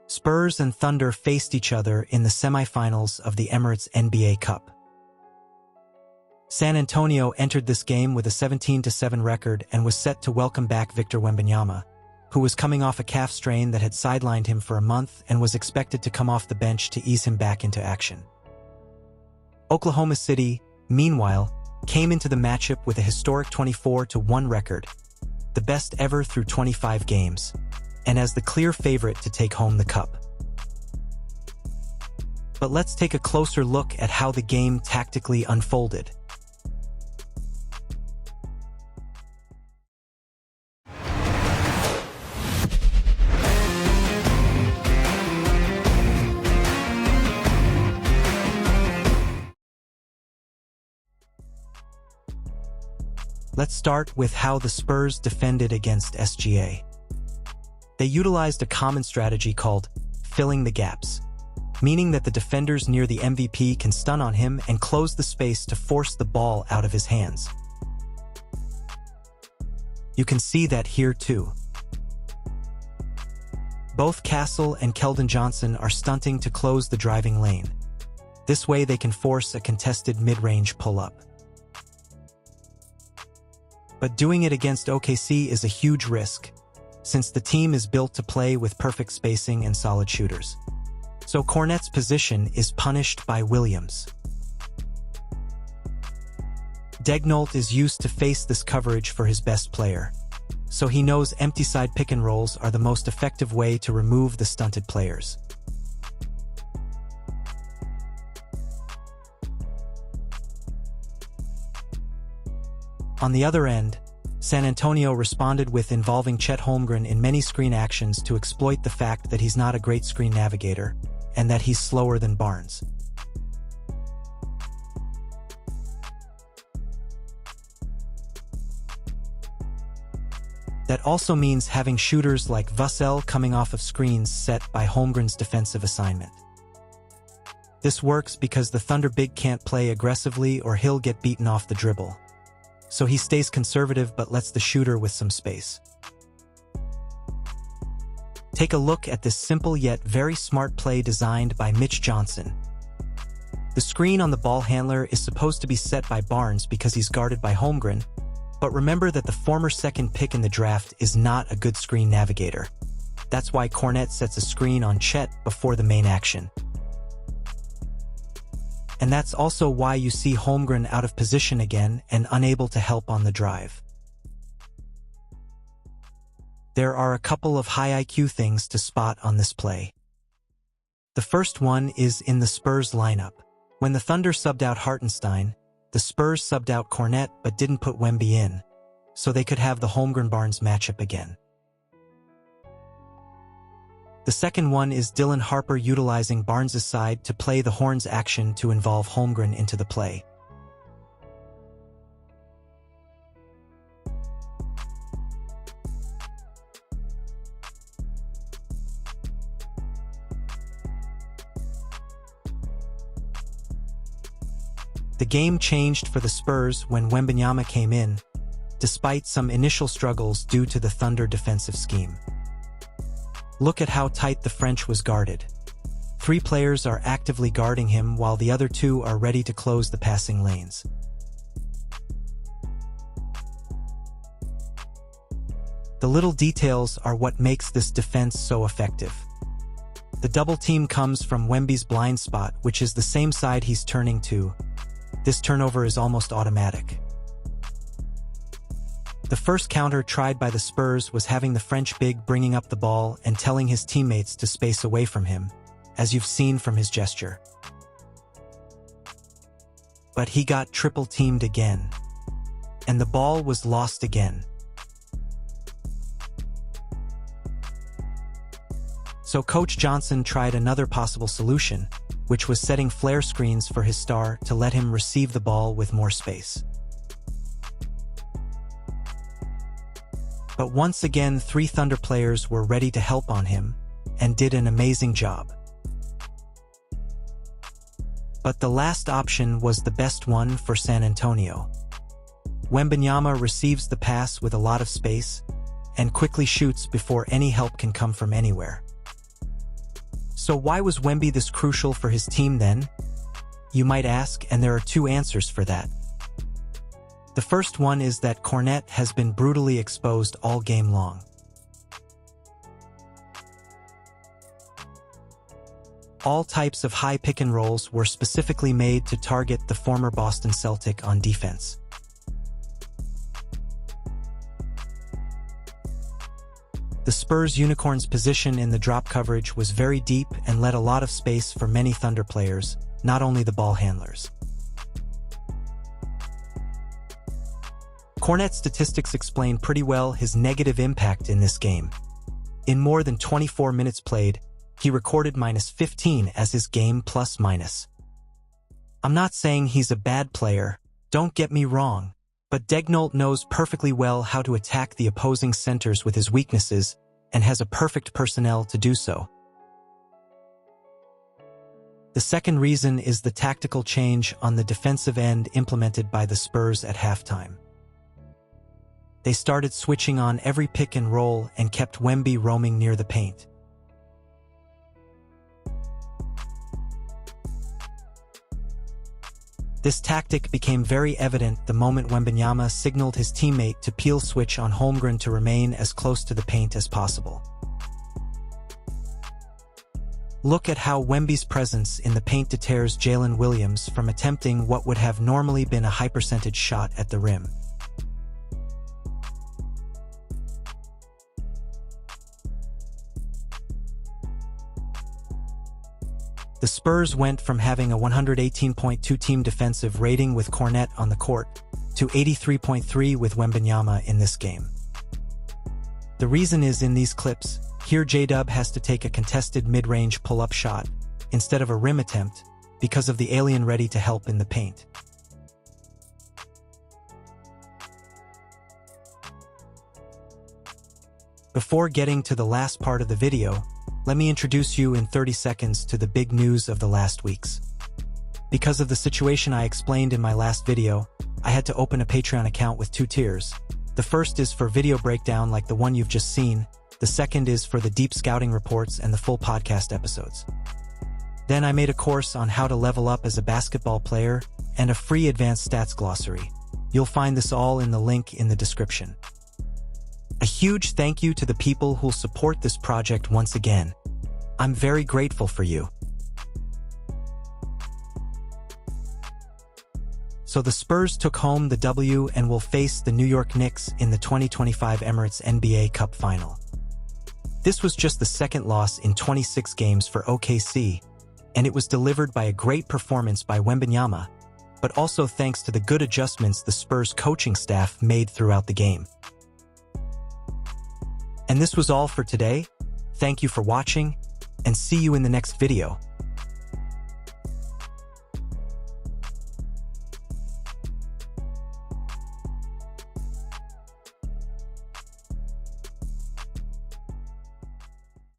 Spurs and Thunder faced each other in the semifinals of the Emirates NBA Cup. San Antonio entered this game with a 17-7 record and was set to welcome back Victor Wembanyama, who was coming off a calf strain that had sidelined him for a month and was expected to come off the bench to ease him back into action. Oklahoma City, meanwhile, came into the matchup with a historic 24-1 record, the best ever through 25 games, and as the clear favorite to take home the cup. But let's take a closer look at how the game tactically unfolded. Let's start with how the Spurs defended against SGA. They utilized a common strategy called filling the gaps, meaning that the defenders near the MVP can stun on him and close the space to force the ball out of his hands. You can see that here too. Both Castle and Keldon Johnson are stunting to close the driving lane. This way they can force a contested mid-range pull-up. But doing it against OKC is a huge risk, since the team is built to play with perfect spacing and solid shooters. So Kornet's position is punished by Williams. Daigneault is used to face this coverage for his best player, so he knows empty side pick and rolls are the most effective way to remove the stunted players. On the other end, San Antonio responded with involving Chet Holmgren in many screen actions to exploit the fact that he's not a great screen navigator and that he's slower than Barnes. That also means having shooters like Vassell coming off of screens set by Holmgren's defensive assignment. This works because the Thunder big can't play aggressively or he'll get beaten off the dribble. So he stays conservative but lets the shooter with some space. Take a look at this simple yet very smart play designed by Mitch Johnson. The screen on the ball handler is supposed to be set by Barnes because he's guarded by Holmgren, but remember that the former second pick in the draft is not a good screen navigator. That's why Kornet sets a screen on Chet before the main action. And that's also why you see Holmgren out of position again and unable to help on the drive. There are a couple of high IQ things to spot on this play. The first one is in the Spurs lineup. When the Thunder subbed out Hartenstein, the Spurs subbed out Kornet but didn't put Wemby in, so they could have the Holmgren-Barnes matchup again. The second one is Dylan Harper utilizing Barnes' side to play the horns action to involve Holmgren into the play. The game changed for the Spurs when Wembanyama came in, despite some initial struggles due to the Thunder defensive scheme. Look at how tight the French was guarded. 3 players are actively guarding him while the other 2 are ready to close the passing lanes. The little details are what makes this defense so effective. The double team comes from Wemby's blind spot, which is the same side he's turning to. This turnover is almost automatic. The first counter tried by the Spurs was having the French big bringing up the ball and telling his teammates to space away from him, as you've seen from his gesture. But he got triple-teamed again, and the ball was lost again. So Coach Johnson tried another possible solution, which was setting flare screens for his star to let him receive the ball with more space. But once again, 3 Thunder players were ready to help on him, and did an amazing job. But the last option was the best one for San Antonio. Wembanyama receives the pass with a lot of space, and quickly shoots before any help can come from anywhere. So why was Wemby this crucial for his team then? You might ask, and there are two answers for that. The first one is that Kornet has been brutally exposed all game long. All types of high pick and rolls were specifically made to target the former Boston Celtic on defense. The Spurs Unicorns' position in the drop coverage was very deep and led a lot of space for many Thunder players, not only the ball handlers. Kornet's statistics explain pretty well his negative impact in this game. In more than 24 minutes played, he recorded -15 as his game plus-minus. I'm not saying he's a bad player, don't get me wrong, but Daigneault knows perfectly well how to attack the opposing centers with his weaknesses and has a perfect personnel to do so. The second reason is the tactical change on the defensive end implemented by the Spurs at halftime. They started switching on every pick and roll and kept Wemby roaming near the paint. This tactic became very evident the moment Wembanyama signaled his teammate to peel switch on Holmgren to remain as close to the paint as possible. Look at how Wemby's presence in the paint deters Jalen Williams from attempting what would have normally been a high percentage shot at the rim. The Spurs went from having a 118.2 team defensive rating with Kornet on the court to 83.3 with Wembanyama in this game. The reason is in these clips, here J-Dub has to take a contested mid-range pull-up shot instead of a rim attempt because of the alien ready to help in the paint. Before getting to the last part of the video, let me introduce you in 30 seconds to the big news of the last weeks. Because of the situation I explained in my last video, I had to open a Patreon account with two tiers. The first is for video breakdown like the one you've just seen. The second is for the deep scouting reports and the full podcast episodes. Then I made a course on how to level up as a basketball player and a free advanced stats glossary. You'll find this all in the link in the description. A huge thank you to the people who'll support this project once again. I'm very grateful for you. So the Spurs took home the W and will face the New York Knicks in the 2025 Emirates NBA Cup final. This was just the second loss in 26 games for OKC, and it was delivered by a great performance by Wembanyama, but also thanks to the good adjustments the Spurs coaching staff made throughout the game. And this was all for today. Thank you for watching, and see you in the next video.